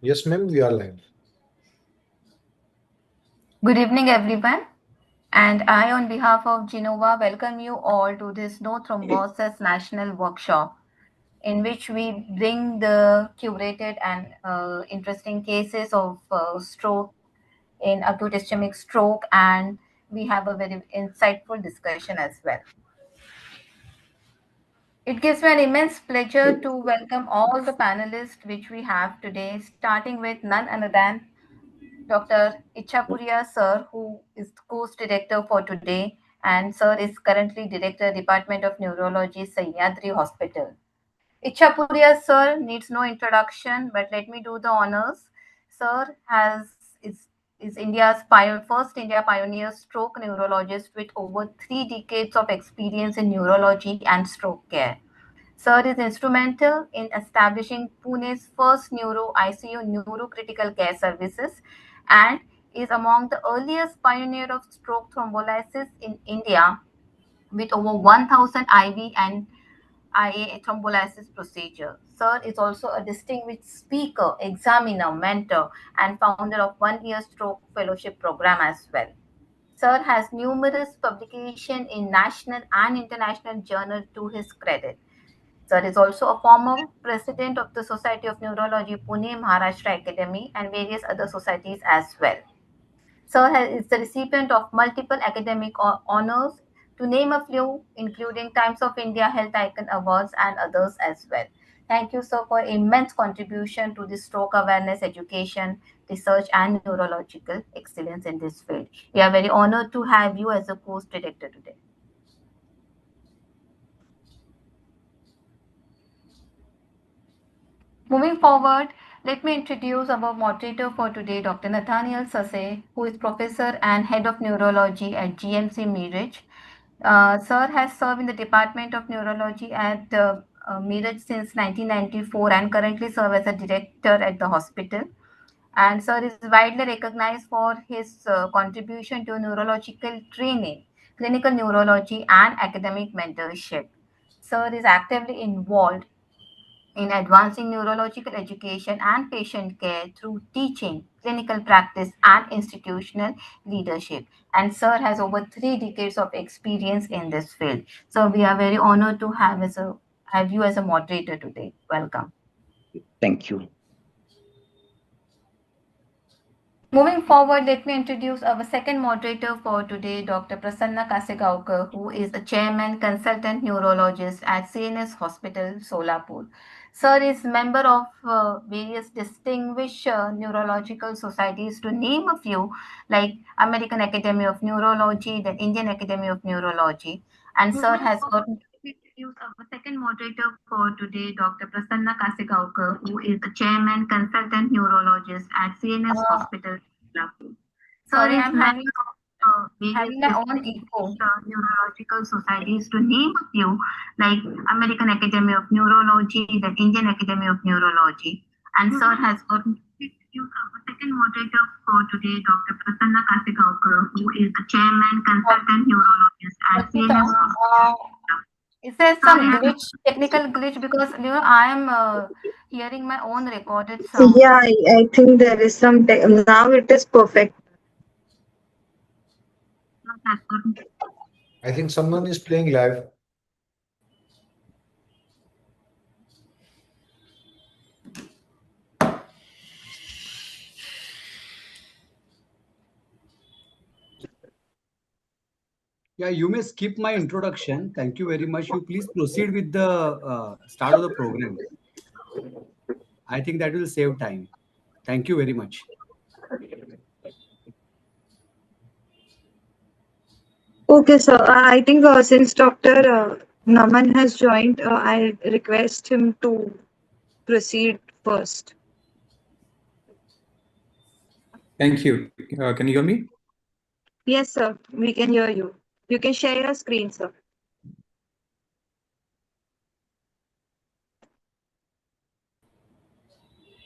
Yes, ma'am, we are live. Good evening, everyone. And I, on behalf of Gennova, welcome you all to this No Thrombosis National Workshop, in which we bring the curated and interesting cases of stroke in acute ischemic stroke, and we have a very insightful discussion as well. It gives me an immense pleasure to welcome all the panelists which we have today, starting with none other than Dr. Ichapuria sir, who is course director for today, and sir is currently director Department of Neurology, Sahyadri Hospital. Ichapuria sir needs no introduction, but let me do the honors. Sir is India's first India pioneer stroke neurologist with over 3 decades of experience in neurology and stroke care. Sir is instrumental in establishing Pune's first neuro ICU neurocritical care services and is among the earliest pioneer of stroke thrombolysis in India with over 1000 IV and IA thrombolysis procedure. Sir is also a distinguished speaker, examiner, mentor, and founder of 1 year stroke fellowship program as well. Sir has numerous publications in national and international journals to his credit. Sir is also a former president of the Society of Neurology Pune Maharashtra Academy and various other societies as well. Is the recipient of multiple academic honors, to name a few, including Times of India Health Icon Awards and others as well. Thank you, sir, for immense contribution to the stroke awareness, education, research, and neurological excellence in this field. We are very honored to have you as a course director today. Moving forward, let me introduce our moderator for today, Dr. Nathaniel Sase, who is professor and head of neurology at GMC Meerut. Sir has served in the Department of Neurology at Meerut since 1994 and currently serves as a director at the hospital. And Sir is widely recognized for his contribution to neurological training, clinical neurology, and academic mentorship. Sir is actively involved in advancing neurological education and patient care through teaching, clinical practice, and institutional leadership. And Sir has over 3 decades of experience in this field. So we are very honored to have you as a moderator today. Welcome. Thank you. Moving forward, let me introduce our second moderator for today, Dr. Prasanna Kasegaonkar, who is the chairman consultant neurologist at CNS Hospital, Solapur. Sir is member of various distinguished neurological societies, to name a few, like American Academy of Neurology, the Indian Academy of Neurology. And Sir has got introduce our second moderator for today, Dr. Prasanna Kasegaonkar, who is the chairman consultant neurologist at CNS Hospital. Sorry, I'm having my own echo. Neurological societies, to name a few, like American Academy of Neurology, the Indian Academy of Neurology. And Sir has got introduced our second moderator for today, Dr. Prasanna Kasegaonkar, who is the chairman consultant neurologist at CNS Hospital. Is there some technical glitch? Because I am hearing my own recorded sound. Yeah, I think there is some. Now it is perfect. I think someone is playing live. Yeah, you may skip my introduction. Thank you very much. You please proceed with the start of the program. I think that will save time. Thank you very much. Okay, so I think since Dr. Naman has joined, I request him to proceed first. Thank you. Can you hear me? Yes, sir. We can hear you. You can share your screen, sir.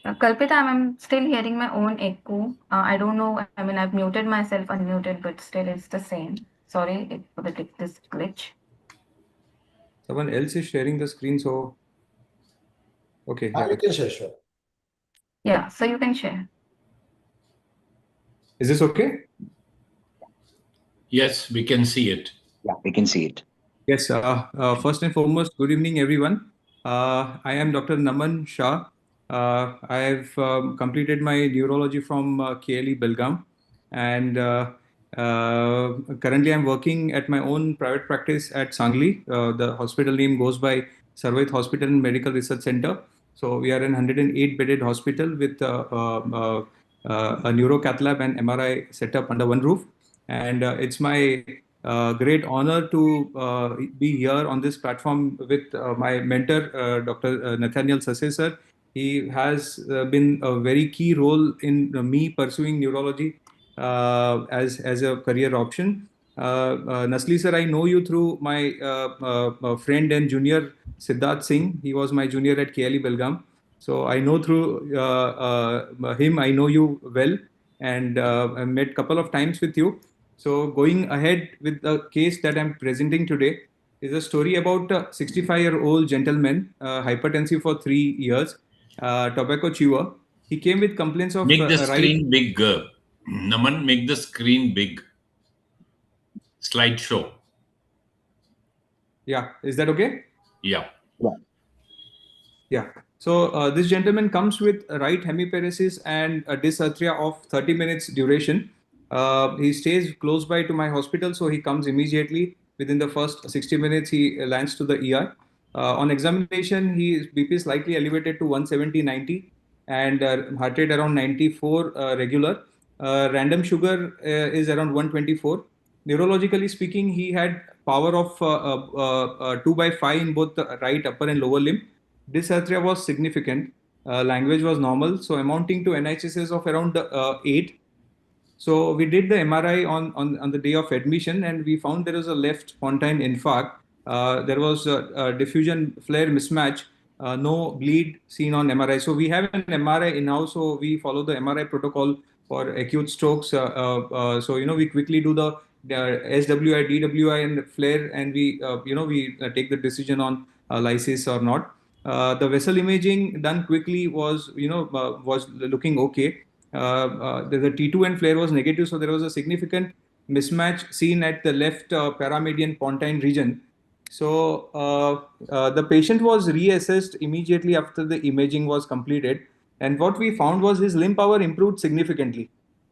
Kalpita, I'm still hearing my own echo. I don't know. I mean, I've muted myself, unmuted, but still it's the same. Sorry for this glitch. Someone else is sharing the screen, so okay. You Yeah. can share, sure. Yeah, so you can share. Is this okay? Yes, we can see it. Yeah, we can see it. Yes. First and foremost, good evening, everyone. I am Dr. Naman Shah. I have completed my neurology from KLE Belgaum, and currently I'm working at my own private practice at Sangli. The hospital name goes by Sarvait Hospital and Medical Research Center. So we are an 108 bedded hospital with a neuro cath lab and MRI setup under one roof. And it's my great honor to be here on this platform with my mentor, Dr. Nathaniel Sase sir. He has been a very key role in me pursuing neurology as a career option. Nasli sir, I know you through my friend and junior Siddharth Singh. He was my junior at KLE Belgaum. So I know through him, I know you well, and I met a couple of times with you. So going ahead with the case that I'm presenting today is a story about a 65-year-old gentleman, hypertensive for 3 years, tobacco chewer. He came with complaints of Make the right. screen big. Naman, make the screen big. Slideshow. Yeah, is that okay? Yeah. Yeah. So this gentleman comes with a right hemiparesis and a dysarthria of 30 minutes duration. He stays close by to my hospital, so he comes immediately. Within the first 60 minutes, he lands to the ER. On examination, his BP is slightly elevated to 170/90 and heart rate around 94 regular. Random sugar is around 124. Neurologically speaking, he had power of 2/5 in both the right upper and lower limb. Dysarthria was significant. Language was normal, so amounting to NHSS of around 8. So we did the MRI on the day of admission, and we found there was a left pontine infarct. There was a diffusion flare mismatch, no bleed seen on MRI. So we have an MRI in-house, so we follow the MRI protocol for acute strokes. So we quickly do the SWI, DWI, and flare, and we take the decision on lysis or not. The vessel imaging done quickly was looking okay. The T2 and flare was negative, so there was a significant mismatch seen at the left paramedian pontine region. So the patient was reassessed immediately after the imaging was completed, and what we found was his limb power improved significantly,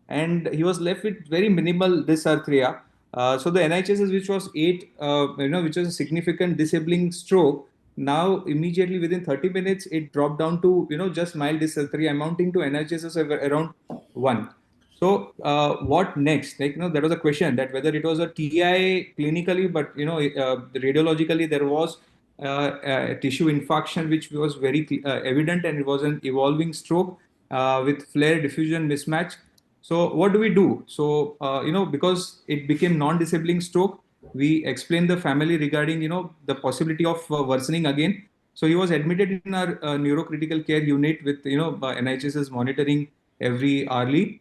and he was left with very minimal dysarthria. So the NHSS, which was 8, which was a significant disabling stroke, now immediately within 30 minutes it dropped down to just mild dysarthria amounting to NHSS of around 1. So what next? There was a question that whether it was a TI clinically, but radiologically there was a tissue infarction which was very evident, and it was an evolving stroke with flare diffusion mismatch. So what do we do? So because it became non-disabling stroke, we explained the family regarding the possibility of worsening again. So he was admitted in our neurocritical care unit with NHS's monitoring every hourly.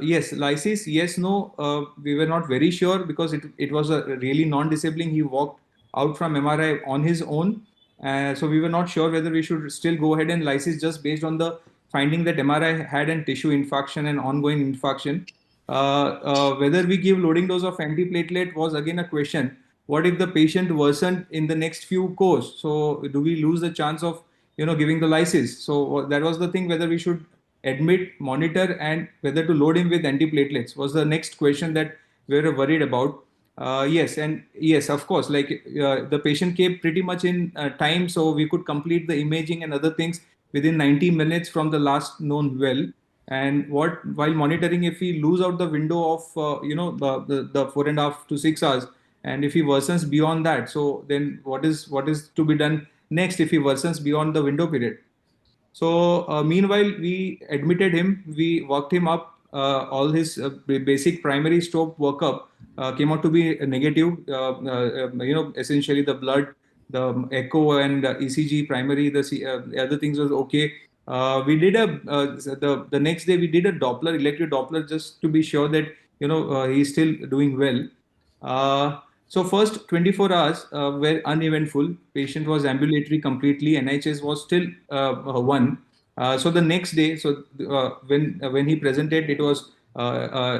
Yes, lysis, yes, no. We were not very sure because it was a really non-disabling. He walked out from MRI on his own. So we were not sure whether we should still go ahead and lysis just based on the finding that MRI had a tissue infarction and ongoing infarction. Whether we give loading dose of antiplatelet was again a question. What if the patient worsened in the next few course? So do we lose the chance of giving the lysis? So that was the thing, whether we should admit, monitor, and whether to load him with antiplatelets was the next question that we were worried about. Yes, and yes, of course, like the patient came pretty much in time, so we could complete the imaging and other things within 90 minutes from the last known well. And while monitoring, if we lose out the window of the 4.5 to 6 hours, and if he worsens beyond that, so then what is to be done next if he worsens beyond the window period? So meanwhile, we admitted him, we worked him up. All his basic primary stroke workup came out to be negative. Essentially the blood, the echo and ECG primary, the other things was okay. We did the next day we did a Doppler, electric Doppler, just to be sure that he's still doing well. So first 24 hours were uneventful. Patient was ambulatory completely. NHS was still 1. So the next day, when he presented, it was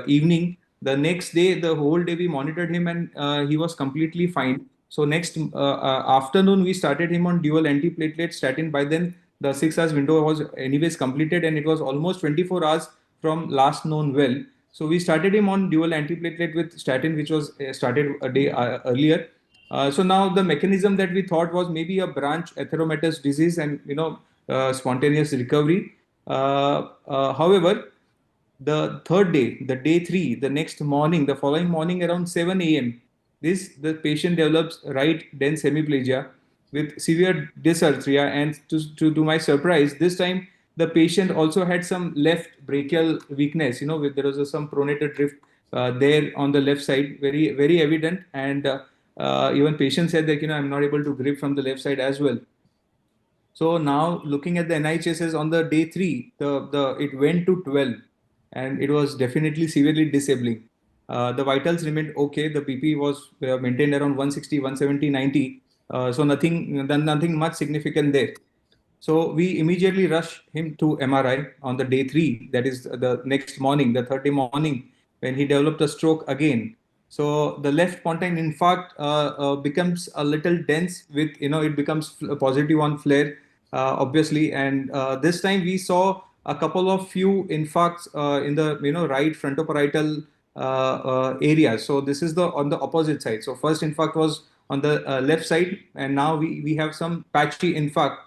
evening. The next day, the whole day we monitored him, and he was completely fine. So next afternoon, we started him on dual antiplatelet statin. By then, the 6 hours window was anyways completed, and it was almost 24 hours from last known well. So we started him on dual antiplatelet with statin, which was started a day earlier. So now the mechanism that we thought was maybe a branch atheromatous disease and spontaneous recovery. However, the third day, the day 3, the next morning, the following morning around 7 a.m., the patient develops right dense hemiplegia with severe dysarthria, and to my surprise, this time the patient also had some left brachial weakness. There was some pronator drift there on the left side, very very evident, and even patient said that I'm not able to grip from the left side as well. So now looking at the NIHSS on the day 3, the it went to 12, and it was definitely severely disabling. The vitals remained okay. The BP was maintained around 160, 170, 90. So nothing much significant there. So we immediately rushed him to MRI on the day 3, that is the next morning, the third day morning, when he developed a stroke again. So the left pontine infarct becomes a little dense with, it becomes positive on flare, obviously. And this time we saw a couple of few infarcts in the, right frontoparietal area. So this is on the opposite side. So first infarct was on the left side, and now we have some patchy infarct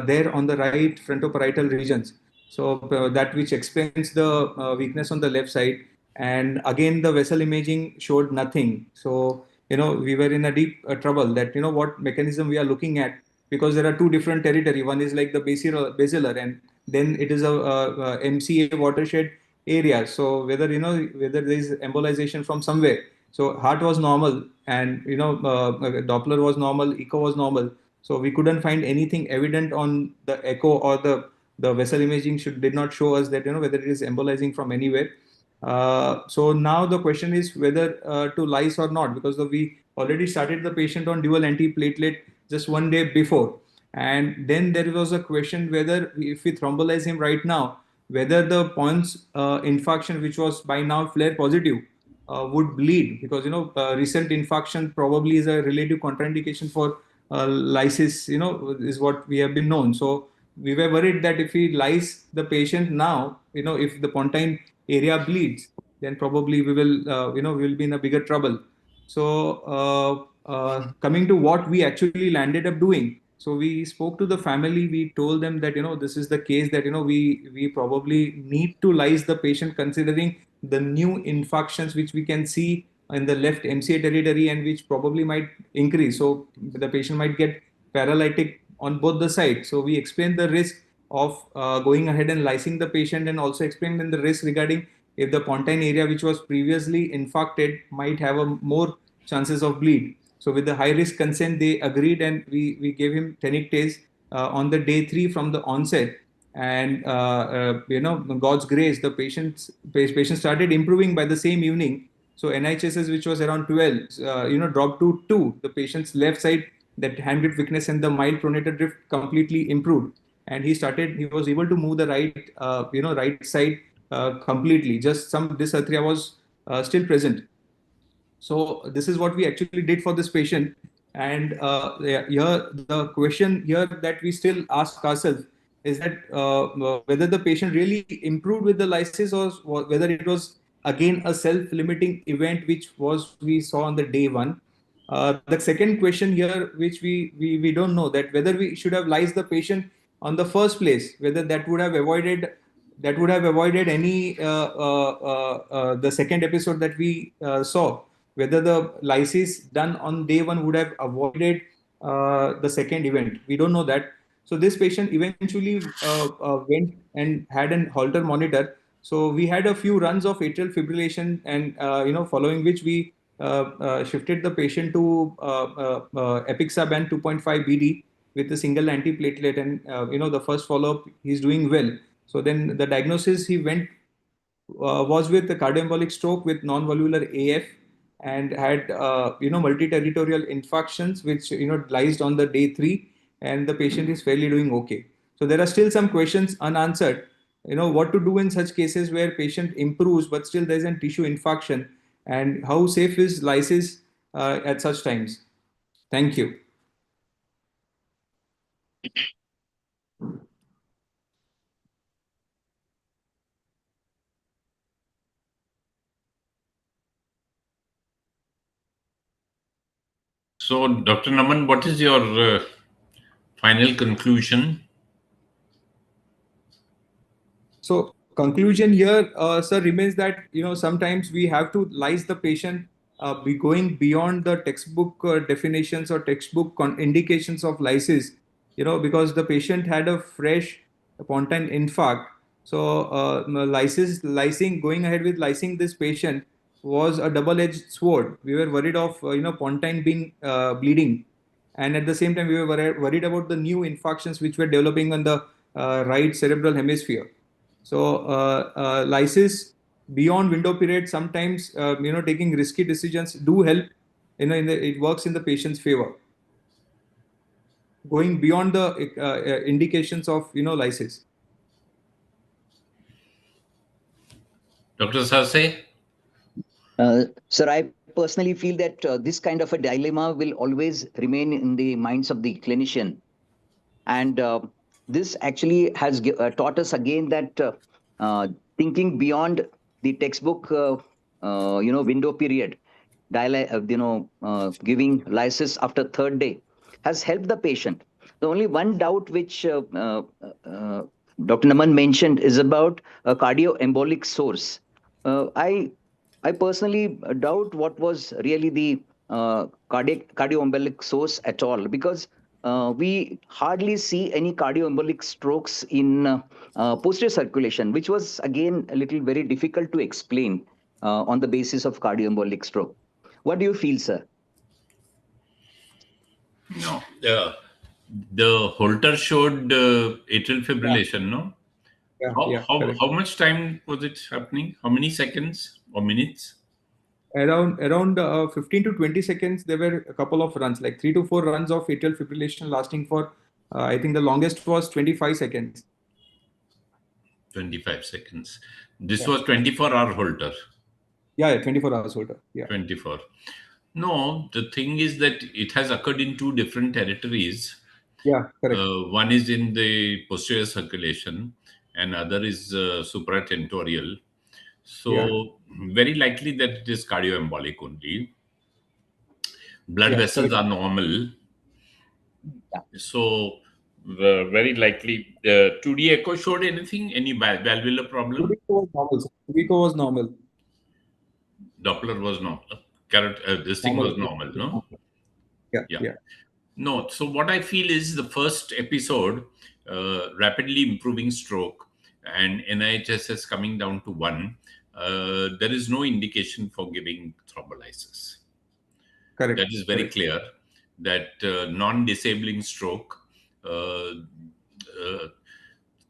there on the right frontoparietal regions. So that which explains the weakness on the left side. And again, the vessel imaging showed nothing. So, we were in a deep trouble that, what mechanism we are looking at, because there are two different territory. One is like the basilar, and then it is a MCA watershed area. So whether there is embolization from somewhere. So heart was normal, and Doppler was normal, echo was normal. So we couldn't find anything evident on the echo, or the vessel imaging did not show us that whether it is embolizing from anywhere. So now the question is whether to lyse or not, because we already started the patient on dual antiplatelet just one day before, and then there was a question whether if we thrombolize him right now, whether the Pons infarction, which was by now flare positive, would bleed, because recent infarction probably is a relative contraindication for lysis, is what we have been known. So we were worried that if we lyse the patient now, if the pontine area bleeds, then probably we will be in a bigger trouble. So coming to what we actually landed up doing. So we spoke to the family. We told them that this is the case, that we probably need to lyse the patient, considering the new infarctions which we can see in the left MCA territory, and which probably might increase. So the patient might get paralytic on both the sides. So we explained the risk of going ahead and lysing the patient, and also explained the risk regarding if the pontine area which was previously infarcted might have a more chances of bleed. So with the high risk consent, they agreed, and we gave him tenictase on the day 3 from the onset. And God's grace, the patient started improving by the same evening. So NIHSS, which was around 12, dropped to 2. The patient's left side, that hand grip weakness and the mild pronator drift, completely improved, and he was able to move the right side completely. Just some dysarthria was still present. So this is what we actually did for this patient. And here the question here that we still ask ourselves is that whether the patient really improved with the lysis, or whether it was again a self-limiting event, which we saw on the day 1. The second question here, which we don't know, that whether we should have lysed the patient on the first place, whether that would have avoided any the second episode that we saw, whether the lysis done on day 1 would have avoided the second event. We don't know that. So this patient eventually went and had an Holter monitor. So we had a few runs of atrial fibrillation, and following which we shifted the patient to Apixaban 2.5 BD with a single antiplatelet, and the first follow-up he's doing well. So then the diagnosis he went was with a cardioembolic stroke with non-valvular AF, and had multi-territorial infarctions, which lysed on the day 3, and the patient is fairly doing okay. So there are still some questions unanswered. What to do in such cases where patient improves, but still there's a tissue infarction, and how safe is lysis at such times? Thank you. So, Dr. Naman, what is your final conclusion? So conclusion here, sir, remains that sometimes we have to lyse the patient, be going beyond the textbook definitions or textbook indications of lysis. Because the patient had a fresh pontine infarct. So going ahead with lysing this patient was a double-edged sword. We were worried of pontine being bleeding, and at the same time we were worried about the new infarctions which were developing on the right cerebral hemisphere. So lysis beyond window period, sometimes taking risky decisions do help. It works in the patient's favor. Going beyond the indications of lysis. Dr. Sase? Sir, I personally feel that this kind of a dilemma will always remain in the minds of the clinician. And this actually has taught us again that thinking beyond the textbook, window period, giving lysis after third day has helped the patient. The only one doubt which Dr. Naman mentioned is about a cardioembolic source. I personally doubt what was really the cardioembolic source at all, because we hardly see any cardioembolic strokes in posterior circulation, which was again a little very difficult to explain on the basis of cardioembolic stroke. What do you feel, sir? No. The Holter showed atrial fibrillation, no? Yeah, correct. How much time was it happening? How many seconds or minutes? Around 15 to 20 seconds, there were a couple of runs, like 3 to 4 runs of atrial fibrillation lasting for, I think the longest was 25 seconds. 25 seconds. This was 24-hour Holter. Yeah, 24 hours Holter. Yeah. 24. No, the thing is that it has occurred in two different territories. Yeah, correct. One is in the posterior circulation and other is supratentorial. So very likely that it is cardioembolic only. Blood vessels correct. are normal. Yeah. So very likely 2D echo showed anything? Any valvular problem? 2D echo was normal. Doppler was normal. This thing was normal, no? Yeah. No, so what I feel is the first episode, rapidly improving stroke, and NIHSS coming down to 1, there is no indication for giving thrombolysis. Correct. That is very clear that non-disabling stroke,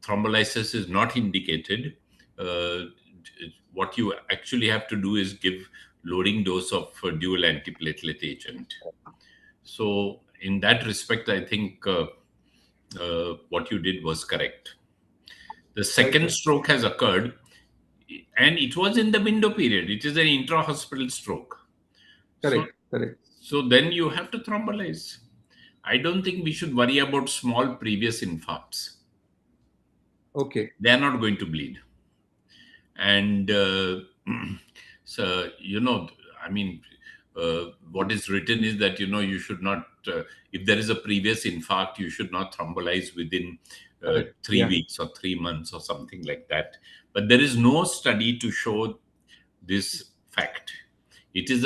thrombolysis is not indicated. What you actually have to do is give loading dose of dual antiplatelet agent. So in that respect, I think what you did was correct. The second stroke has occurred, and it was in the window period. It is an intra-hospital stroke. Correct. So then you have to thrombolyze. I don't think we should worry about small previous infarcts. Okay. They are not going to bleed. And so, what is written is that, you should not, if there is a previous infarct, you should not thrombolyze within 3 weeks or 3 months or something like that. But there is no study to show this fact. It is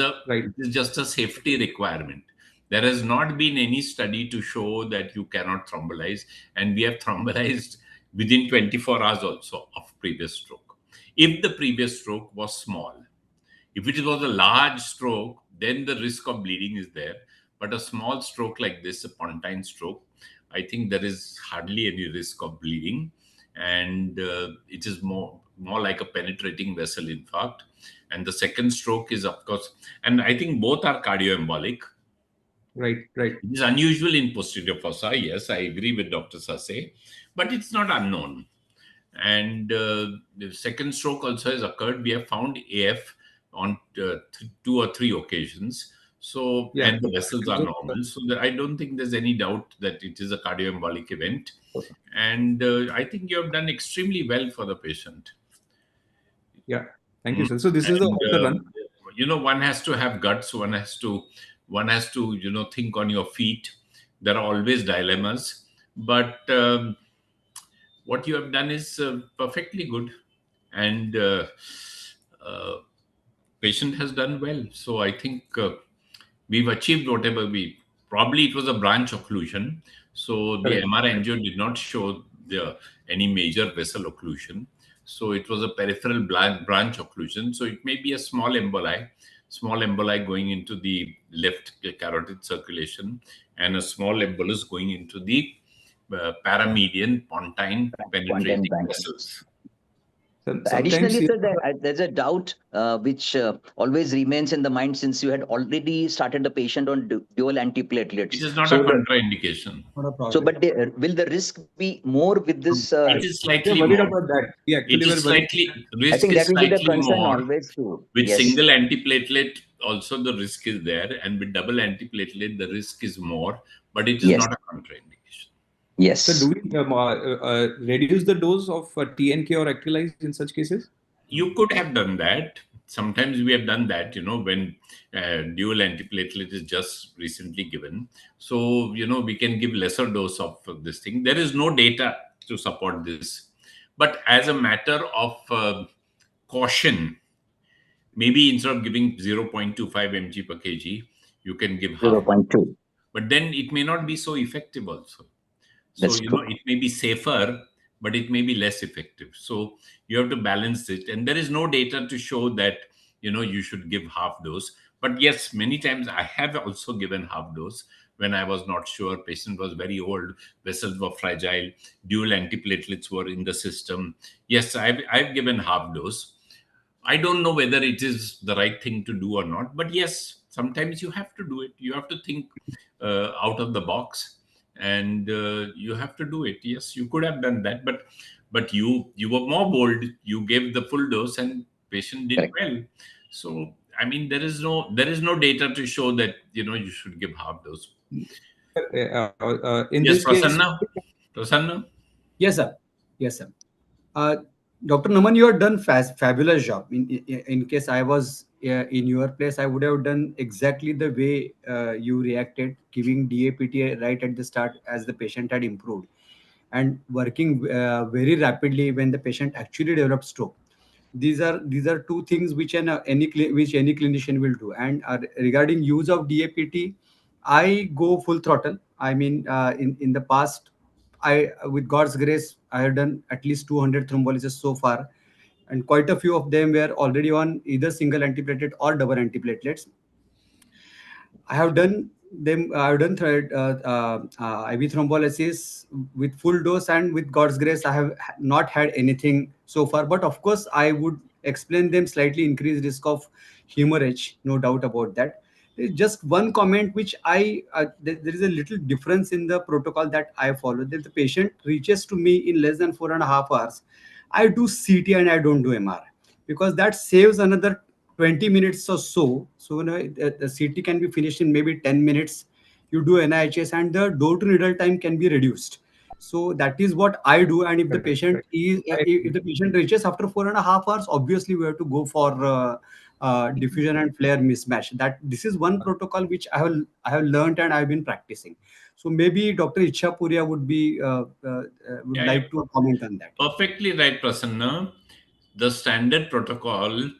just a safety requirement. There has not been any study to show that you cannot thrombolyze, and we have thrombolyzed within 24 hours also of previous stroke. If the previous stroke was small, if it was a large stroke, then the risk of bleeding is there. But a small stroke like this, a pontine stroke, I think there is hardly any risk of bleeding, and it is more like a penetrating vessel infarct. And the second stroke is, of course, and I think both are cardioembolic. Right. It is unusual in posterior fossa. Yes, I agree with Dr. Sase, but it's not unknown. And the second stroke also has occurred. We have found AF on 2 or 3 occasions. So, Yeah. and the vessels are normal. So I don't think there's any doubt that it is a cardioembolic event. And I think you have done extremely well for the patient. Yeah. Thank you, sir. So this is the run. One has to have guts. One has to, think on your feet. There are always dilemmas, but what you have done is perfectly good, and patient has done well. So I think we've achieved whatever we. Probably it was a branch occlusion, so the Correct. MR angio did not show any major vessel occlusion. So it was a peripheral branch occlusion. So it may be a small emboli going into the left carotid circulation, and a small embolus going into the paramedian pontine penetrating vessels. Additionally, sir, there's a doubt which always remains in the mind since you had already started the patient on dual antiplatelets. It is not a contraindication. So, but will the risk be more with this? It is slightly worried more. about that. We actually It were is worried. slightly, I risk think is that will be the slightly concern more. always too. With Yes. single antiplatelet, also the risk is there, and with double antiplatelet, the risk is more, but it is Yes. not a contraindication. Yes. So do we reduce the dose of TNK or Actylize in such cases? You could have done that. Sometimes we have done that, when dual antiplatelet is just recently given. So, we can give lesser dose of this thing. There is no data to support this. But as a matter of caution, maybe instead of giving 0.25 mg per kg, you can give half. 0.2. But then it may not be so effective also. So, That's true. it may be safer, but it may be less effective. So you have to balance it. And there is no data to show that, you should give half dose. But yes, many times I have also given half dose when I was not sure. Patient was very old, vessels were fragile, dual antiplatelets were in the system. Yes, I've given half dose. I don't know whether it is the right thing to do or not, but yes, sometimes you have to do it. You have to think out of the box, and you have to do it. Yes, you could have done that, but you were more bold. You gave the full dose, and patient did well. So I mean, there is no data to show that you should give half dose. In Yes, this case, Prasanna. Yes, sir. Yes, sir. Dr. Naman, you have done fabulous job. In case I was in your place, I would have done exactly the way you reacted, giving DAPT right at the start as the patient had improved, and working very rapidly when the patient actually developed stroke. These are two things which any clinician will do. And regarding use of DAPT, I go full throttle. I mean, in the past, with God's grace, I have done at least 200 thrombolysis so far, and quite a few of them were already on either single antiplatelet or double antiplatelets. I have done them. I've done IV thrombolysis with full dose, and with God's grace, I have not had anything so far. But of course, I would explain them slightly increased risk of hemorrhage, no doubt about that. There's just one comment which there is a little difference in the protocol that I follow. That the patient reaches to me in less than 4.5 hours, I do CT and I don't do MR, because that saves another 20 minutes or so. So the CT can be finished in maybe 10 minutes. You do NIHS and the door to needle time can be reduced. So that is what I do. And if the patient if the patient reaches after 4.5 hours, obviously we have to go for diffusion and flare mismatch. That this is one protocol which I have learned and I've been practicing. So maybe Dr. Icha Puria would like to comment on that. Perfectly right, Prasanna. The standard protocol,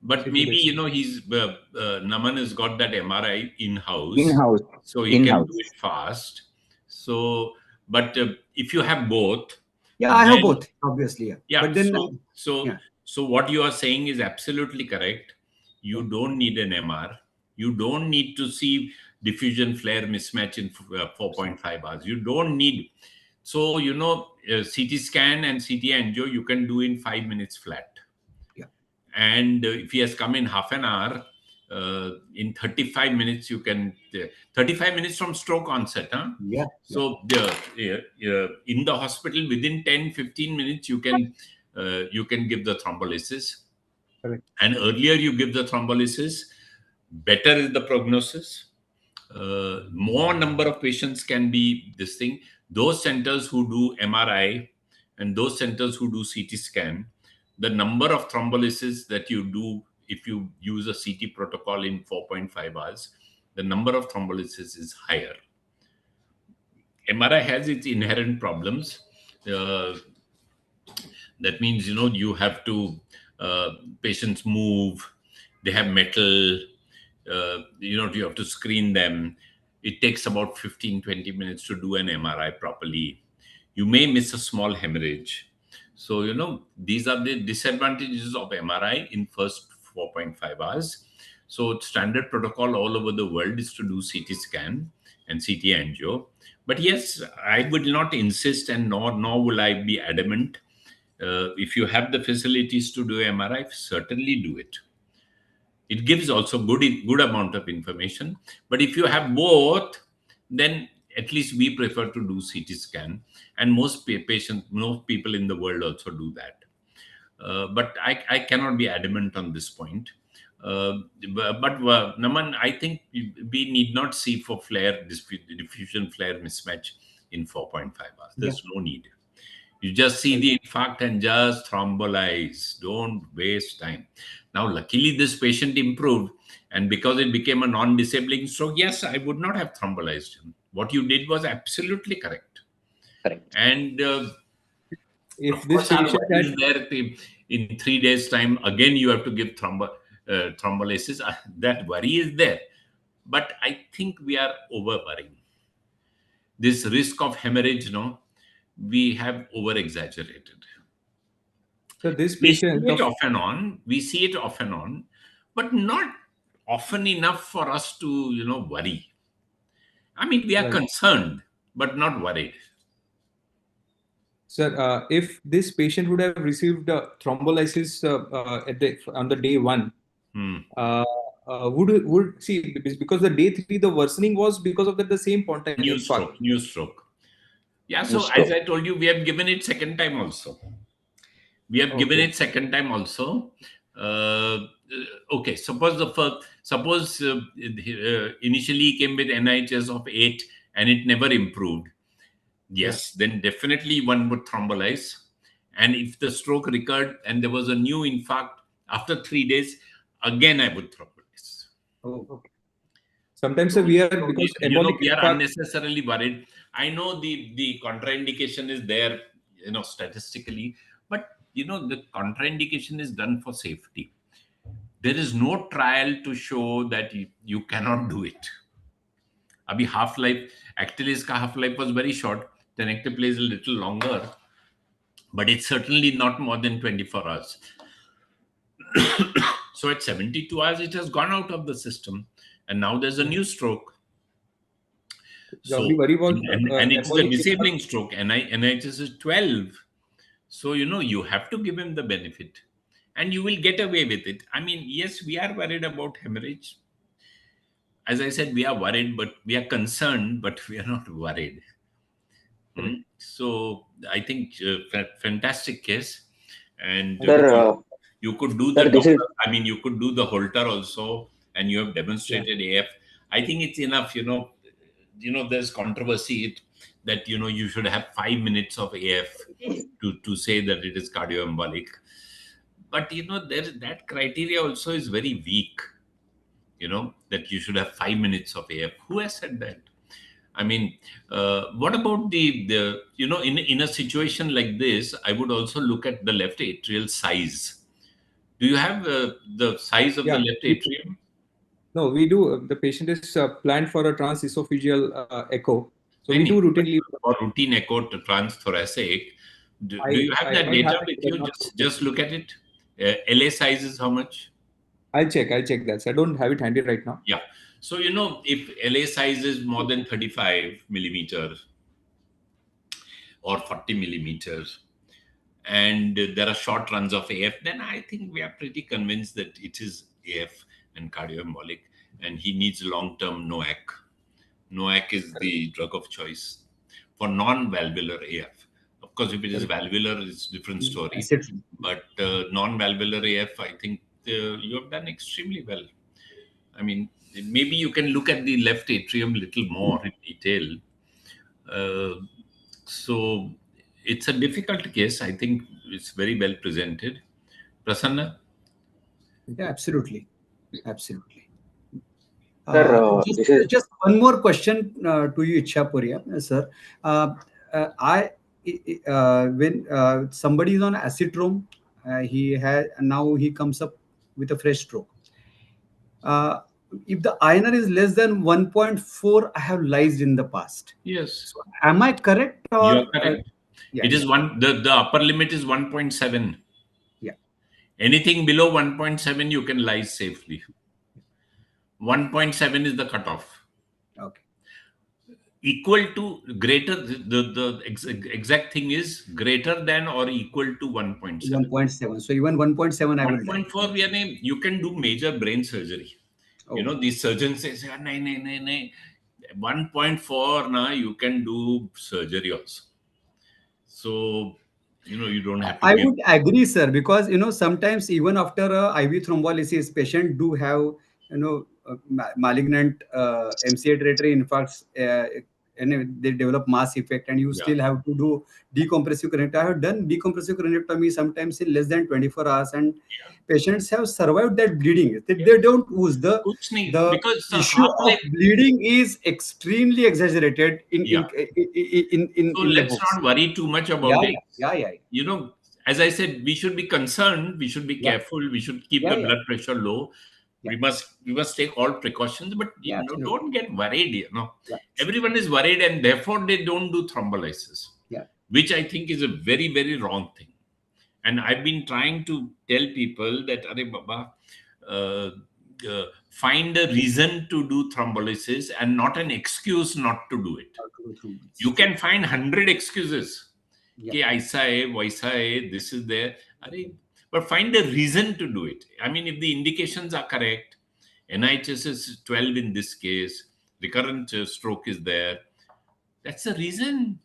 but maybe he's Naman has got that MRI in-house, so he can do it fast. So, but if you have both, I have both, obviously. Yeah. But then, so what you are saying is absolutely correct. You don't need an MR. You don't need to see diffusion flare mismatch in 4.5 hours. You don't need. So, CT scan and CT angio, you can do in 5 minutes flat. Yeah. And if he has come in half an hour, in 35 minutes you can 35 minutes from stroke onset, huh? Yeah. So in the hospital within 10-15 minutes you can give the thrombolysis. Correct. And earlier you give the thrombolysis, better is the prognosis. More number of patients can be this thing. Those centers who do MRI and those centers who do CT scan, the number of thrombolysis that you do if you use a CT protocol in 4.5 hours, the number of thrombolysis is higher. MRI has its inherent problems. That means, you have to, patients move, they have metal, you have to screen them. It takes about 15-20 minutes to do an MRI properly. You may miss a small hemorrhage. So, these are the disadvantages of MRI in first 4.5 hours. So standard protocol all over the world is to do CT scan and CT angio. But yes, I would not insist, and nor will I be adamant. If you have the facilities to do MRI, certainly do it. It gives also good amount of information. But if you have both, then at least we prefer to do CT scan, and most people in the world also do that. But I cannot be adamant on this point. But Naman, I think we need not see for diffusion flare mismatch in 4.5 hours. There's no need. You just see the infarct and just thrombolize. Don't waste time. Now, luckily, this patient improved. And because it became a non-disabling stroke, yes, I would not have thrombolized him. What you did was absolutely correct. Correct. And If of this course, patient is had, there in 3 days' time, again, you have to give thrombolysis. That worry is there. But I think we are over-worrying. This risk of hemorrhage, we have over-exaggerated. so this We see patient it of off and on. We see it off and on, but not often enough for us to, worry. I mean, we are Right. concerned, but not worried. Sir, if this patient would have received thrombolysis on the day 1, would see, because the day 3 the worsening was because of the same point in New infarct. stroke. Yeah, New so stroke. as I told you, we have given it second time also. Okay. Okay, suppose initially he came with NIHs of 8 and it never improved. Yes, then definitely one would thrombolize. And if the stroke recurred and there was a new infarct after 3 days, again I would thrombolize. Oh, okay. Sometimes we are, because embolic we are infarct, unnecessarily worried. I know the contraindication is there, statistically, but the contraindication is done for safety. There is no trial to show that you cannot do it. Abhi half-life, Actilis ka half-life was very short. Tenecteplase is a little longer, but it's certainly not more than 24 hours. So at 72 hours, it has gone out of the system, and now there's a new stroke. the only worry was And it's the embolic disabling stroke. NIHS is 12. So, you have to give him the benefit, and you will get away with it. I mean, yes, we are worried about hemorrhage. As I said, we are worried, but we are concerned, but we are not worried. So I think fantastic case. And Sir, you could do the sir, this is Doppler. I mean, you could do the Holter also, and you have demonstrated AF. I think it's enough. There's controversy that you should have 5 minutes of AF to say that it is cardioembolic. But that criteria also is very weak. That you should have 5 minutes of AF. Who has said that? I mean, what about the in a situation like this, I would also look at the left atrial size. Do you have the size of the left atrium? No, we do. The patient is planned for a transesophageal echo. So we do routinely. Or routine echo to transthoracic. Do you have that don't have data it, with but you? not- Just look at it. LA size is how much? I'll check that. So I don't have it handy right now. Yeah. So, if LA size is more than 35 millimeters or 40 millimeters, and there are short runs of AF, then I think we are pretty convinced that it is AF. and cardioembolic, and he needs long-term NOAC. NOAC is the drug of choice for non-valvular AF. Of course, if it is valvular, it's a different story. But non-valvular AF, I think you have done extremely well. I mean, maybe you can look at the left atrium a little more in detail. So it's a difficult case. I think it's very well presented. Prasanna? Yeah, absolutely. Absolutely. Sir, this is Just one more question to you, Ichhapuria, sir. When somebody is on acetylene, he comes up with a fresh stroke. If the INR is less than 1.4, I have lied in the past. Yes. So am I correct? Or, You are correct. It is the upper limit is 1.7. Yeah. Anything below 1.7, you can lie safely. 1.7 is the cutoff. Okay. Equal to greater, the exact thing is greater than or equal to 1.7. 1.7. So even 1.7, I will lie. 1.4, you can do major brain surgery. Oh. You know, these surgeons say, no. 1.4, now you can do surgery also. So, you don't have to. I would agree, sir, because, sometimes even after IV thrombolysis, patient do have, malignant MCA territory infarcts, and they develop mass effect, and you still have to do decompressive craniotomy. I have done decompressive craniotomy sometimes in less than 24 hours, and patients have survived that bleeding. They don't ooze. The because issue of bleeding is extremely exaggerated in So the let's books. not worry too much about it. Yeah. As I said, we should be concerned. We should be careful. We should keep the blood pressure low. We must take all precautions, but don't get worried. Everyone is worried, and therefore they don't do thrombolysis, which I think is a very, very wrong thing. And I've been trying to tell people that, Arey Baba, find a reason to do thrombolysis and not an excuse not to do it. You can find 100 excuses. Okay, aisa hai, vaisa hai, this is there. But find a reason to do it. I mean, if the indications are correct, NIHS is 12 in this case, recurrent stroke is there. That's the reason.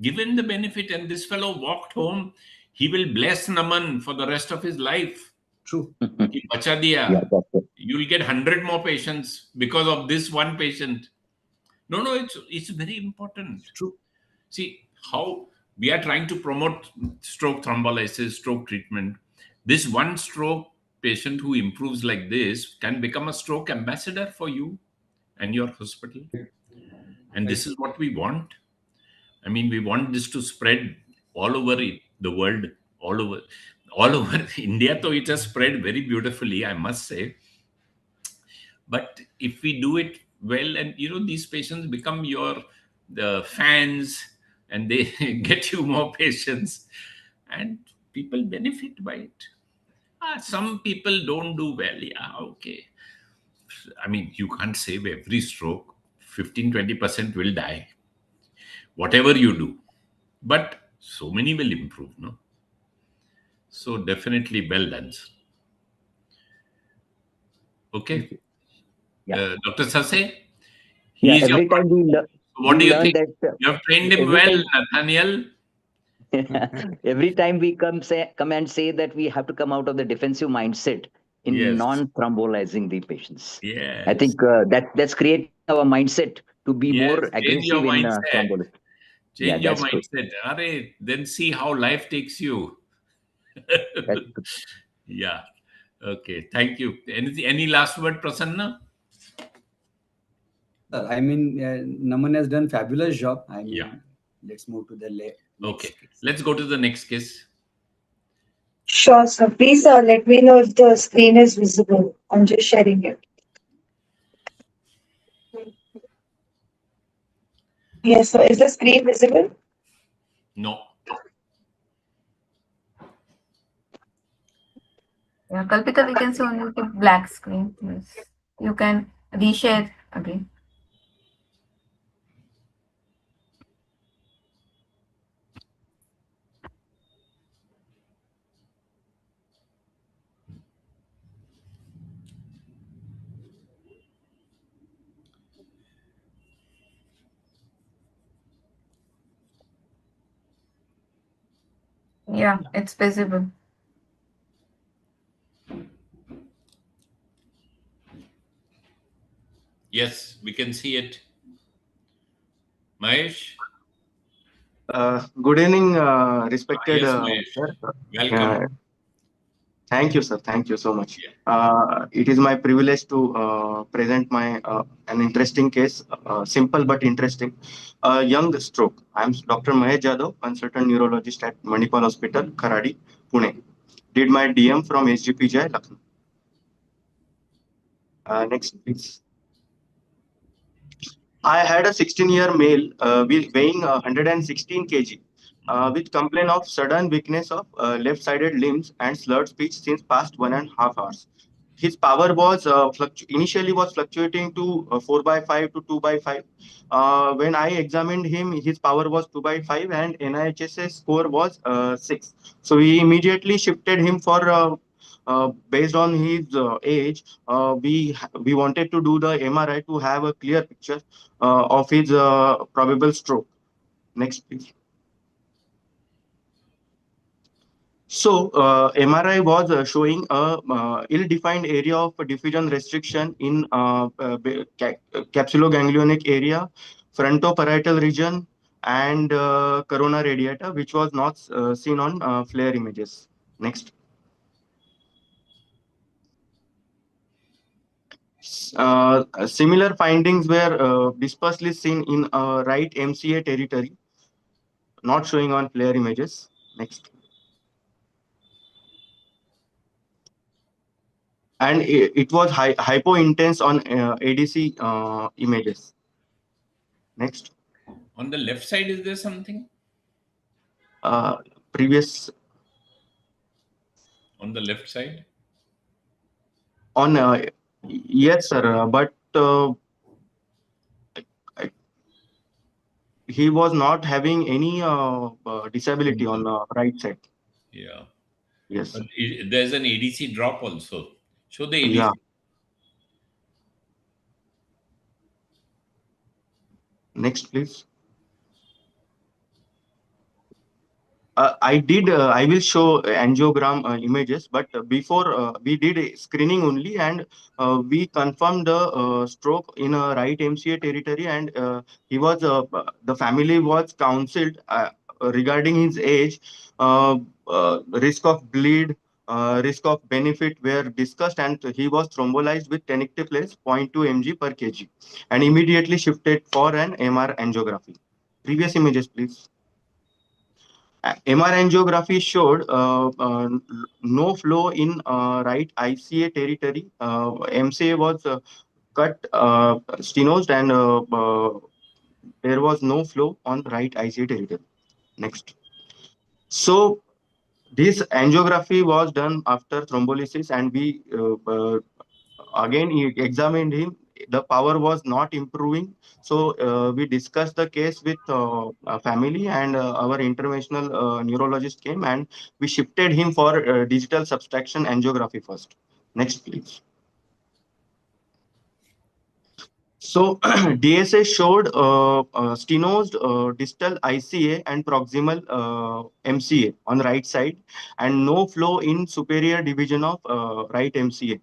Give him the benefit. And this fellow walked home. He will bless Naman for the rest of his life. True. Ki bacha diya. You'll get 100 more patients because of this one patient. No, it's very important. True. See how we are trying to promote stroke thrombolysis, stroke treatment. This one stroke patient who improves like this can become a stroke ambassador for you and your hospital. And this is what we want. I mean, we want this to spread all over the world, all over India. So it has spread very beautifully, I must say. But if we do it well, and these patients become your fans, and they get you more patients, and people benefit by it. Some people don't do well. Yeah, okay. I mean, you can't save every stroke. 15-20% will die. Whatever you do. But so many will improve, no? So definitely well done. Okay. Dr. Sase? Every time what do you learn think? that You have trained him well, Nathaniel. Every time we come and say that we have to come out of the defensive mindset in non-thrombolizing the patients. Yes. I think that's creating our mindset to be more aggressive in thrombolysis. Change your mindset. Then see how life takes you. Yeah. Okay. Thank you. Any last word, Prasanna? I mean, Naman has done fabulous job. I mean, let's move to the next Okay. case. Let's go to the next case. Sure, sir. Please let me know if the screen is visible. I'm just sharing it. Yes, sir. Is the screen visible? No. Yeah, Kalpita, we can see only the black screen. Yes. You can reshare again. Yeah, it's visible. Yes, we can see it. Mahesh? Good evening, respected Yes, Mahesh. sir. Welcome. Thank you, sir. Thank you so much. Yeah. It is my privilege to present my an interesting case, simple but interesting. Young stroke. I am Dr. Mahesh Jadhav, consultant neurologist at Manipal Hospital, Kharadi, Pune. Did my DM from SGPGI, Lucknow. Next, please. I had a 16-year male weighing 116 kg with complaint of sudden weakness of left-sided limbs and slurred speech since past 1.5 hours. His power was initially was fluctuating to 4 by 5 to 2 by 5. When I examined him, his power was 2 by 5 and NIHSS score was 6. So we immediately shifted him for based on his age. We wanted to do the MRI to have a clear picture of his probable stroke. Next, please. So, MRI was showing a ill-defined area of diffusion restriction in capsuloganglionic area, frontoparietal region, and corona radiata, which was not seen on FLAIR images. Next. Similar findings were dispersely seen in right MCA territory, not showing on FLAIR images. Next. And it was hypo intense on ADC images. Next. On the left side, is there something? Previous On the left side? on yes, sir, but I- he was not having any disability on the right side. Yeah. Yes. But there's an ADC drop also. Show the ADC. Yeah. Next, please. I did. I will show angiogram images, but before we did a screening only, and we confirmed the stroke in a right MCA territory, and he was. The family was counseled regarding his age, risk of bleed, risk of benefit were discussed, and he was thrombolized with tenecteplase 0.2 mg per kg, and immediately shifted for an MR angiography. Previous images, please. MR angiography showed no flow in right ICA territory. MCA was cut, stenosed, and there was no flow on right ICA territory. Next. So this angiography was done after thrombolysis, and we again he examined him. The power was not improving, so we discussed the case with family, and our interventional neurologist came, and we shifted him for digital subtraction angiography first. Next, please. So DSA showed stenosed distal ICA and proximal MCA on right side, and no flow in superior division of right MCA.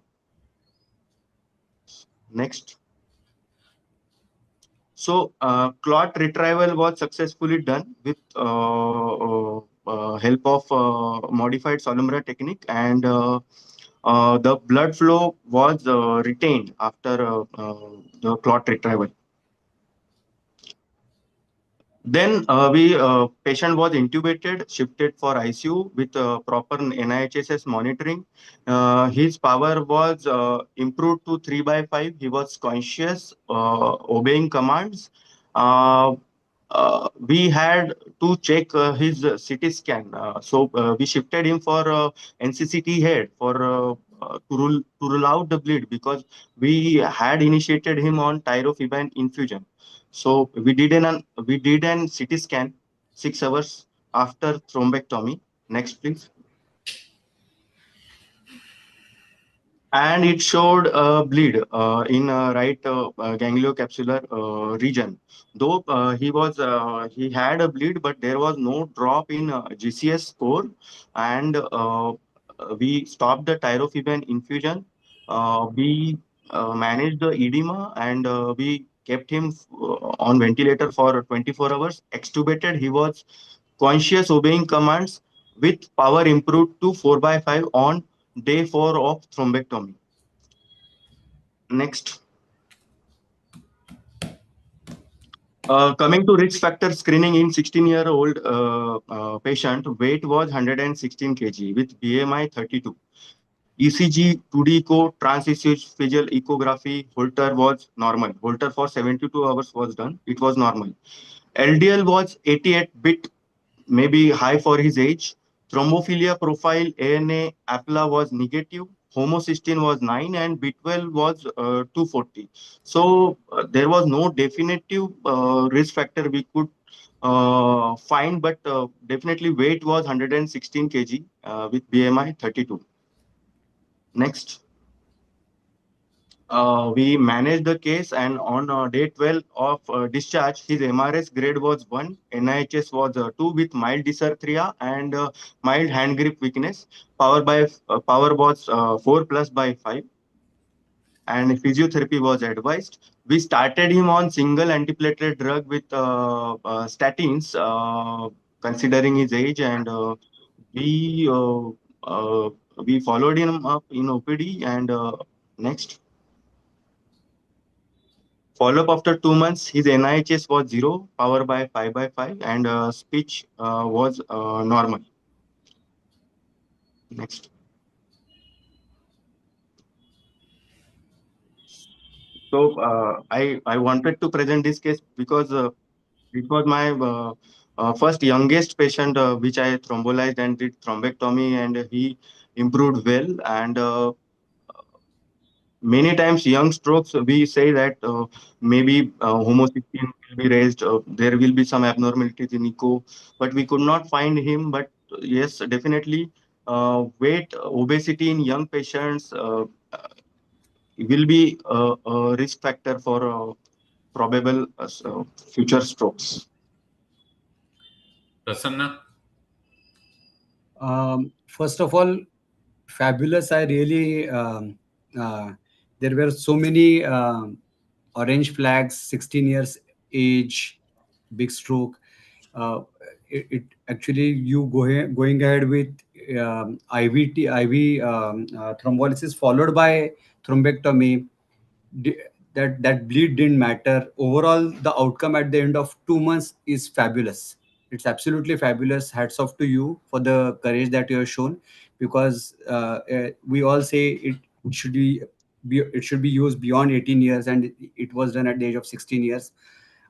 Next. So clot retrieval was successfully done with help of modified Solumra technique, and the blood flow was retained after the clot retrieval. Then we patient was intubated, shifted for ICU with proper NIHSS monitoring. His power was improved to 3 by 5. He was conscious, obeying commands. Uh, we had to check his CT scan. So we shifted him for NCCT head for to rule out the bleed, because we had initiated him on tyrofibine infusion. So we did an CT scan 6 hours after thrombectomy. Next, please. and it showed a bleed in right gangliocapsular region. Though he had a bleed, but there was no drop in GCS score, and we stopped the tyrofibine infusion. We managed the edema, and we kept him on ventilator for 24 hours. Extubated, he was conscious, obeying commands, with power improved to 4 by 5 on day 4 of thrombectomy. Next. Coming to risk factor screening in 16-year-old patient, weight was 116 kg with BMI 32. ECG, 2D echo, transesophageal ecography, Holter was normal. Holter for 72 hours was done. It was normal. LDL was 88 bit, maybe high for his age. Thrombophilia profile, ANA, APLA was negative. Homocysteine was 9 and B12 was 240. So there was no definitive risk factor we could find, but definitely weight was 116 kg with BMI 32. Next. We managed the case, and on day 12 of discharge, his MRS grade was 1, NIHS was 2 with mild dysarthria and mild hand grip weakness. Power was 4 plus by 5, and physiotherapy was advised. We started him on single antiplatelet drug with statins, considering his age, and we uh, uh, we followed him up in OPD. And next. Follow-up after 2 months, his NIHS was 0, power by 5 by 5, and speech was normal. Next. So I wanted to present this case because it was my first youngest patient which I thrombolized and did thrombectomy, and he improved well. And many times young strokes, we say that maybe homocysteine will be raised, there will be some abnormalities in echo, but we could not find him. But yes, definitely weight obesity in young patients will be a risk factor for probable future strokes. Prasanna? First of all, fabulous. I really, there were so many orange flags, 16 years age, big stroke. It actually, you going ahead with IV thrombolysis followed by thrombectomy. di- that bleed didn't matter. Overall, the outcome at the end of 2 months is fabulous. It's absolutely fabulous. Hats off to you for the courage that you have shown, because we all say it should be used beyond 18 years, and it was done at the age of 16 years.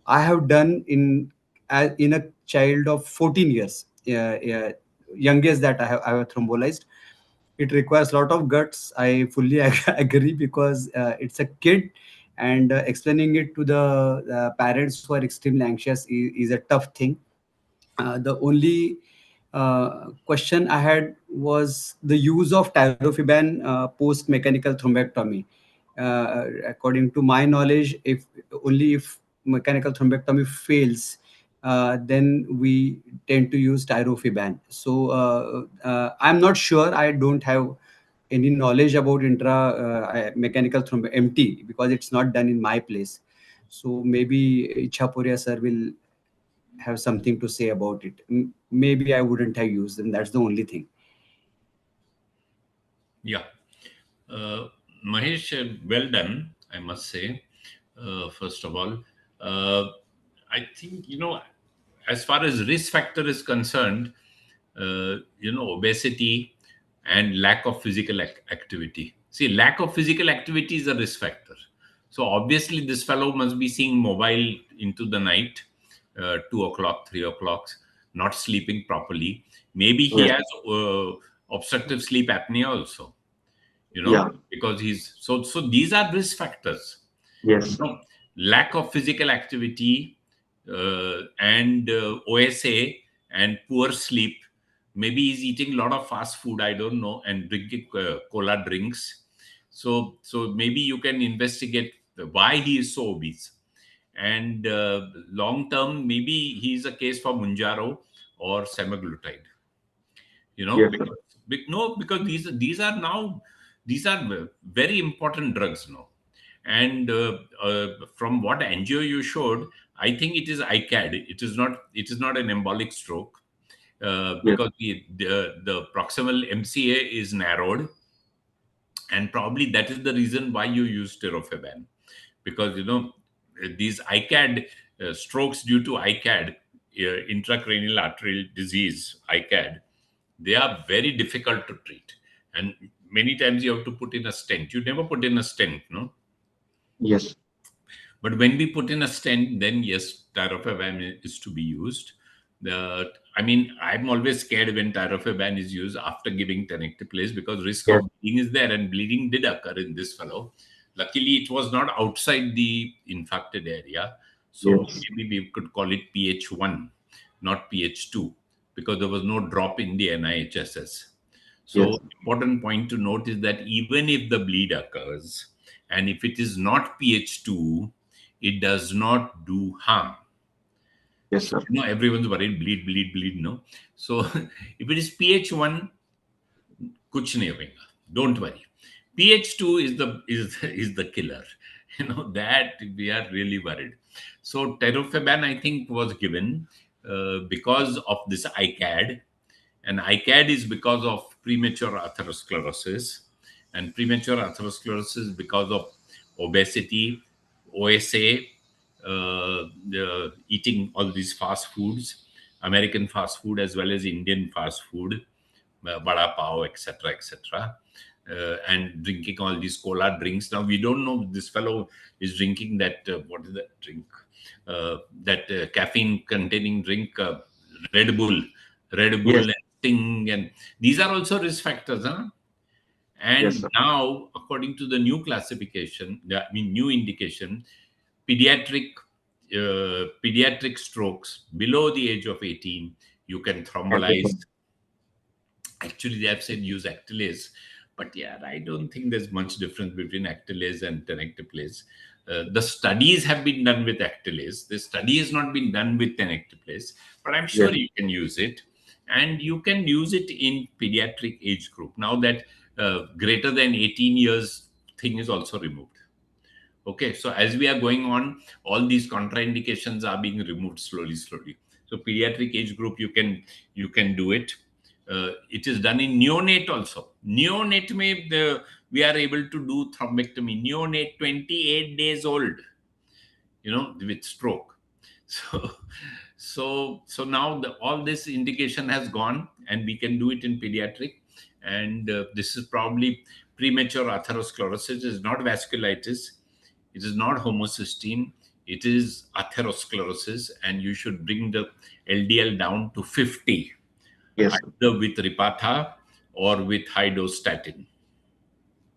I have done in a child of 14 years, youngest that I have thrombolized. It requires a lot of guts. I fully agree, because it's a kid, and explaining it to the parents who are extremely anxious is a tough thing. The only question I had was the use of tyrofibane post mechanical thrombectomy. According to my knowledge, if mechanical thrombectomy fails, then we tend to use tyrofibane. So I'm not sure. I don't have any knowledge about intra mechanical MT, because it's not done in my place. So maybe Ichapuria sir will have something to say about it. Maybe I wouldn't have used them. That's the only thing. Yeah. Mahesh, well done, I must say. First of all, I think, as far as risk factor is concerned, obesity and lack of physical activity. See, lack of physical activity is a risk factor. So obviously, this fellow must be seeing mobile into the night, 2 o'clock, 3 o'clock, not sleeping properly. Maybe he has obstructive sleep apnea also. Because so these are risk factors. Yes. Lack of physical activity and OSA and poor sleep. Maybe he's eating a lot of fast food, I don't know, and drinking cola drinks. So maybe you can investigate why he is so obese. And long term, maybe he's a case for Munjaro or semaglutide. Yes, sir. No, because these are very important drugs now. And from what angio you showed, I think it is ICAD. It is not an embolic stroke, Yes. because the proximal MCA is narrowed, and probably that is the reason why you use tirofiban, because these ICAD, strokes due to ICAD, intracranial arterial disease, ICAD, they are very difficult to treat, and many times you have to put in a stent. You never put in a stent, no? Yes. But when we put in a stent, then yes, tirofiban is to be used. I mean, I'm always scared when tirofiban is used after giving tenecteplase, because risk Yes. of bleeding is there, and bleeding did occur in this fellow. Luckily, it was not outside the infected area, so Yes. maybe we could call it PH1, not PH2, because there was no drop in the NIHSS. Yes. So, important point to note is that even if the bleed occurs, and if it is not PH2, it does not do harm. Yes, sir. Everyone's worried, bleed, no? So, if it is PH1, kuch nahi hoga. Don't worry. PH2 is the killer. That we are really worried. So, tirofiban, I think, was given because of this ICAD. And ICAD is because of premature atherosclerosis, and premature atherosclerosis because of obesity, OSA, eating all these fast foods, American fast food as well as Indian fast food, vada pav, etc., etc., and drinking all these cola drinks. Now we don't know, this fellow is drinking that, what is that drink? That caffeine containing drink, Red Bull, Red Bull, Yes. and Sting, and these are also risk factors, huh? Yes, And sir. now, according to the new classification, new indication, pediatric pediatric strokes below the age of 18, you can thrombolize. Everything. Actually, they have said use Actilase, but yeah, I don't think there's much difference between Actilase and tenecteplase. The studies have been done with Actilase. The study has not been done with tenecteplase, but I'm sure Yes. you can use it, and you can use it in pediatric age group. Now that greater than 18 years thing is also removed. Okay, so as we are going on, all these contraindications are being removed slowly. So pediatric age group, you can do it. It is done in neonate also. Neonate we are able to do thrombectomy. Neonate 28 days old, with stroke. So now all this indication has gone, and we can do it in pediatric. And this is probably premature atherosclerosis. It is not vasculitis. It is not homocysteine. It is atherosclerosis, and you should bring the LDL down to 50, Yes, sir. either with Ripatha or with high dose statin.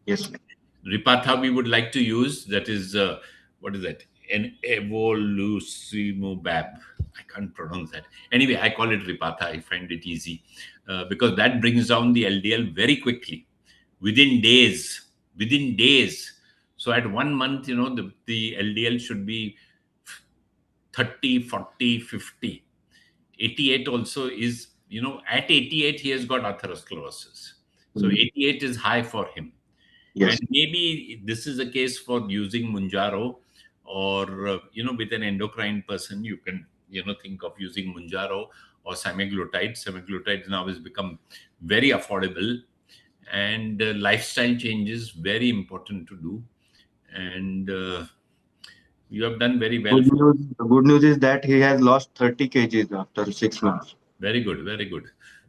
Yes, sir. Ripatha we would like to use. That is, what is that? An evolucimab. I can't pronounce that. Anyway, I call it Ripatha. I find it easy because that brings down the LDL very quickly, within days. Within days. So at 1 month, the LDL should be 30, 40, 50. 88 also is, at 88, he has got atherosclerosis. So Mm. 88 is high for him. Yes. And maybe this is a case for using Munjaro, or, with an endocrine person, you can, think of using Munjaro or semaglutide. Semaglutide now has become very affordable, and lifestyle changes, very important to do. And you have done very well. The good news is that he has lost 30 kgs after 6 months. Very good, very good.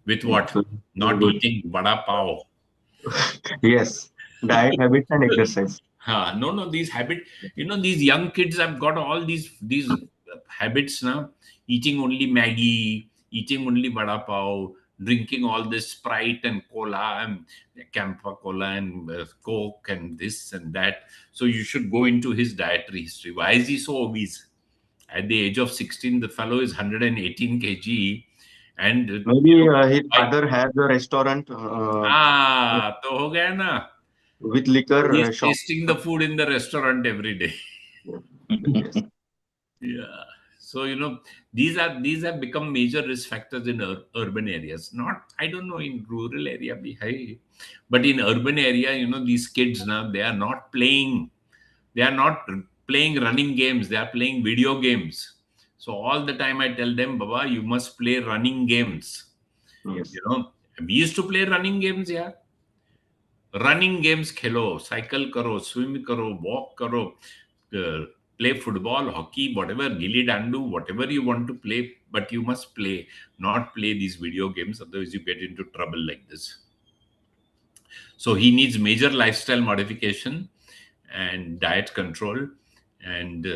With Yeah, what? so Not good. eating vada pav. Yes, diet habits and exercise. No, these these young kids have got all these habits now. Eating only Maggie, eating only vada pav, drinking all this Sprite and cola and Campa cola and Coke and this and that. So you should go into his dietary history. Why is he so obese? At the age of 16, the fellow is 118 kg, and Maybe his father has a restaurant. तो हो गया ना. with liquor He's shop. tasting the food in the restaurant every day. Yes. Yeah. So, these have become major risk factors in urban areas. Not, I don't know, in rural area, but in urban area, these kids now, they are not playing. They are not playing running games. They are playing video games. So all the time I tell them, Baba, you must play running games. Yes. We used to play running games, yeah. Running games Khelo, cycle करो, swim करो, walk करो, play football, hockey, whatever, gilli dandu, whatever you want to play, but you must play, not play these video games, otherwise you get into trouble like this. So he needs major lifestyle modification and diet control, and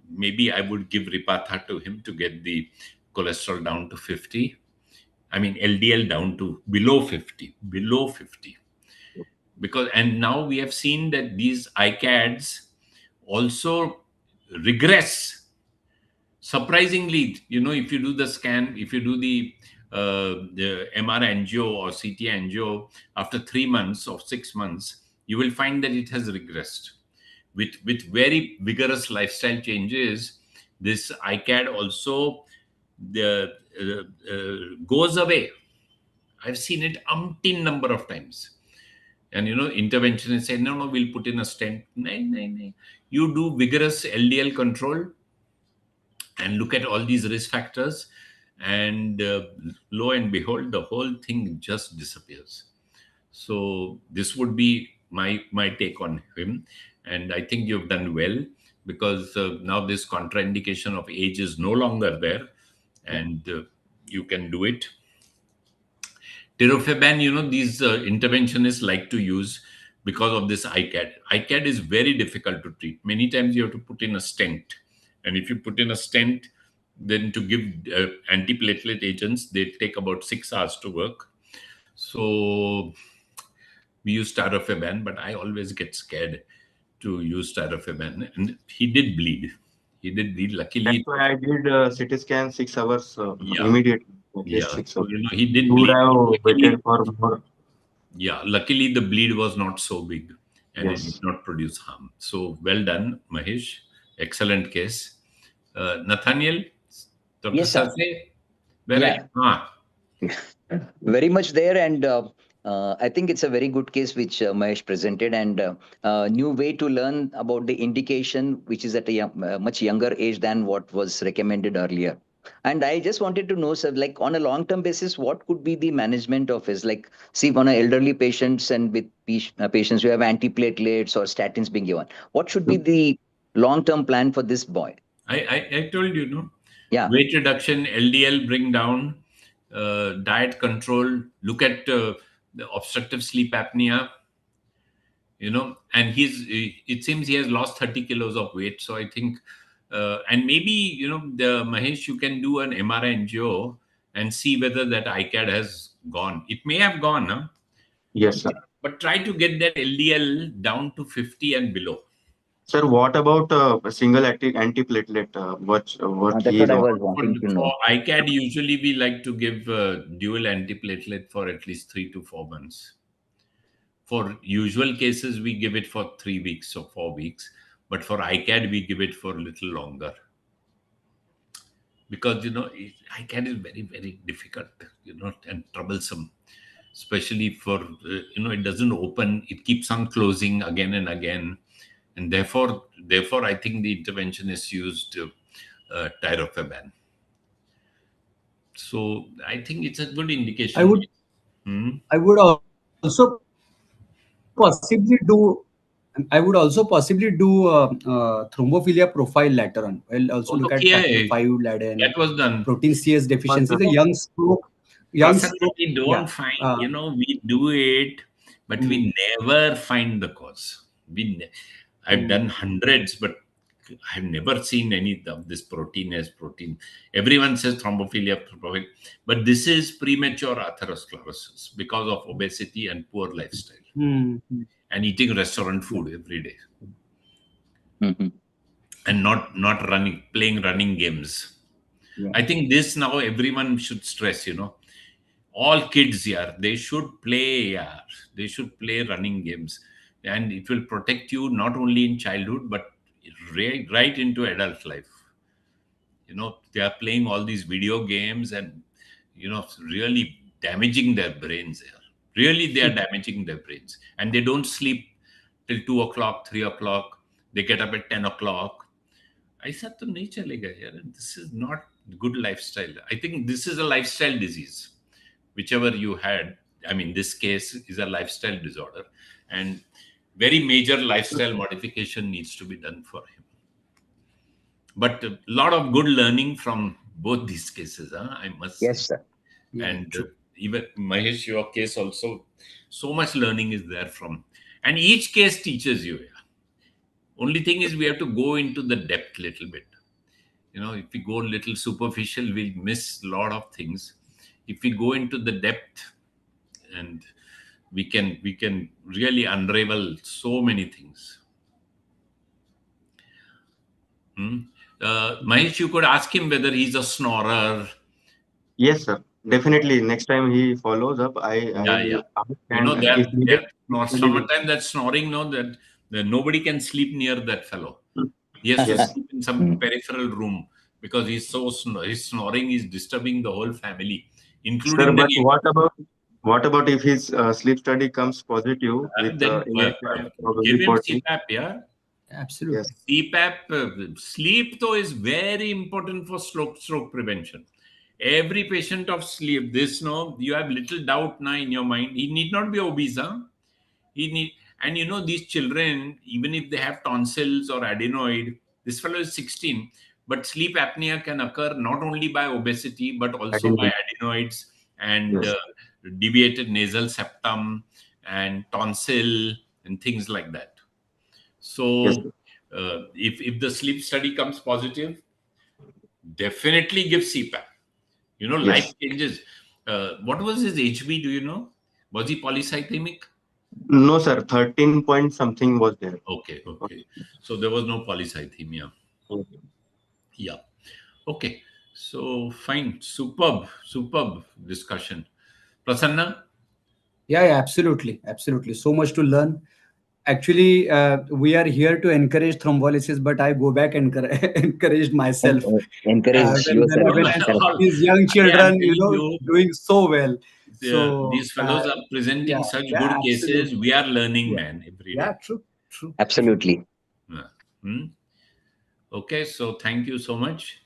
maybe I would give Ripatha to him to get the cholesterol down to 50. I mean LDL down to below 50, and now we have seen that these ICADs also regress surprisingly. If you do the scan, if you do the MR angio or CT angio after 3 months or 6 months, you will find that it has regressed with very vigorous lifestyle changes. This ICAD also the goes away. I've seen it umpteen number of times. And interventionists say, no, we'll put in a stent. No. You do vigorous LDL control and look at all these risk factors, and lo and behold, the whole thing just disappears. So this would be my take on him, and I think you've done well, because now this contraindication of age is no longer there, and you can do it. Tirofiban, these interventionists like to use because of this ICAD. ICAD is very difficult to treat. Many times you have to put in a stent. And if you put in a stent, then to give antiplatelet agents, they take about 6 hours to work. So we use tirofiban, but I always get scared to use tirofiban. And he did bleed. Luckily, That's why I did CT scan 6 hours yeah. immediately. At Yeah. least 6 So, hours. he did You would bleed. have waited for more. Yeah, luckily the bleed was not so big and it Yes. did not produce harm. So well done, Mahesh. Excellent case. Nathaniel, Dr. Yes, sir. Sase, where Yeah. are you? Very much there, and I think it's a very good case which Mahesh presented, and new way to learn about the indication, which is at a much younger age than what was recommended earlier. And I just wanted to know, sir, like on a long-term basis, what could be the management of his, like, see, on elderly patients and with patients who have antiplatelets or statins being given, what should be the long-term plan for this boy? I told you, no? Yeah. Weight reduction, LDL bring down, diet control, look at the obstructive sleep apnea, and it seems he has lost 30 kilos of weight. So I think, and maybe, the Mahesh, you can do an MRI angio and see whether that ICAD has gone. It may have gone, huh? Yes, sir. But try to get that LDL down to 50 and below. Sir, what about a single antiplatelet? What That's he is what I on? was wanting to know. For ICAD, usually we like to give dual antiplatelet for at least 3 to 4 months. For usual cases, we give it for 3 weeks or 4 weeks. But for ICAD, we give it for a little longer. Because, ICAD is very, very difficult, and troublesome. Especially for, it doesn't open. It keeps on closing again and again. And therefore, I think the intervention is used tirofiban. So I think it's a good indication. I would also possibly do. I would also possibly do thrombophilia profile later on. I'll also look at factor 5 Laden. That was done. Protein CS deficiency. The young stroke. We don't find, we do it, but we never find the cause. I've done hundreds, but I've never seen any of this protein as protein. Everyone says thrombophilia, but this is premature atherosclerosis because of obesity and poor lifestyle and eating restaurant food every day. And not playing running games. Yeah. I think this now everyone should stress, all kids here, they should play, they should play running games. and it will protect you not only in childhood but right into adult life. They are playing all these video games and really damaging their brains there. Really, they are damaging their brains, and they don't sleep till 2 o'clock, 3 o'clock. They get up at 10 o'clock. ऐसा तो नहीं चलेगा यार. This is not good lifestyle. I think this is a lifestyle disease. Whichever you had, I mean, this case is a lifestyle disorder, and very major lifestyle modification needs to be done for him. But a lot of good learning from both these cases, I must say. Yes, sir. And even Mahesh, your case also, so much learning is there from. And each case teaches you. Yeah. Only thing is we have to go into the depth a little bit. If we go a little superficial, we'll miss a lot of things. If we go into the depth, and we can really unravel so many things. Mahesh, you could ask him whether he's a snorer. Yes, sir. Definitely. Next time he follows up, I will ask. If needed, sometimes that snoring, that nobody can sleep near that fellow. He has to sleep in some peripheral room because his snoring is disturbing the whole family, including sir, but what about if his sleep study comes positive with then give him CPAP, yeah? Absolutely. Yes. CPAP, sleep though is very important for stroke prevention. Every patient of sleep, you have little doubt now in your mind. He need not be obese, huh? And these children, even if they have tonsils or adenoid, this fellow is 16, but sleep apnea can occur not only by obesity, but also by adenoids and deviated nasal septum and tonsil and things like that. So if the sleep study comes positive, definitely give CPAP. Life changes. What was his HB? Do you know? Was he polycythemic? No, sir. 13 point something was there. Okay. So there was no polycythemia. Okay. Yeah. Okay. So fine. Superb discussion. Prasanna? Yeah, absolutely. So much to learn. Actually, we are here to encourage thrombolysis, but I go back and encouraged myself. Encourage yourself. When I saw these young children, doing so well. So these fellows are presenting such good cases. We are learning, man, every day. Yeah, true. Absolutely. Okay, so thank you so much.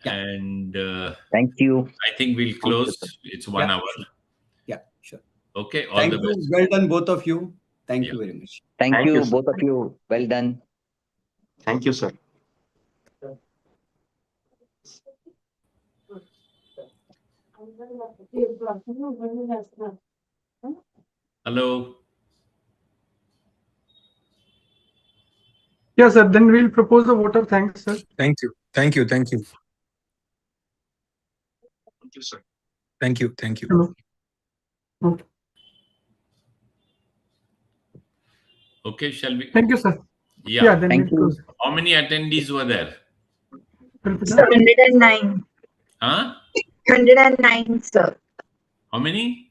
Yeah. And thank you. I think we'll close. It's 1 hour. Yeah, sure. Okay, all the best. Well done, both of you. Thank you very much. Thank you, both of you. Well done. Thank you, sir. Hello. Yes, sir. Then we'll propose a vote of thanks, sir. Thank you. Thank you, sir. Thank you. Hello. Okay. Okay, shall we? Thank you, sir. Yeah. Then Thank we'll close. How many attendees were there? 109. Huh? 109, sir. How many?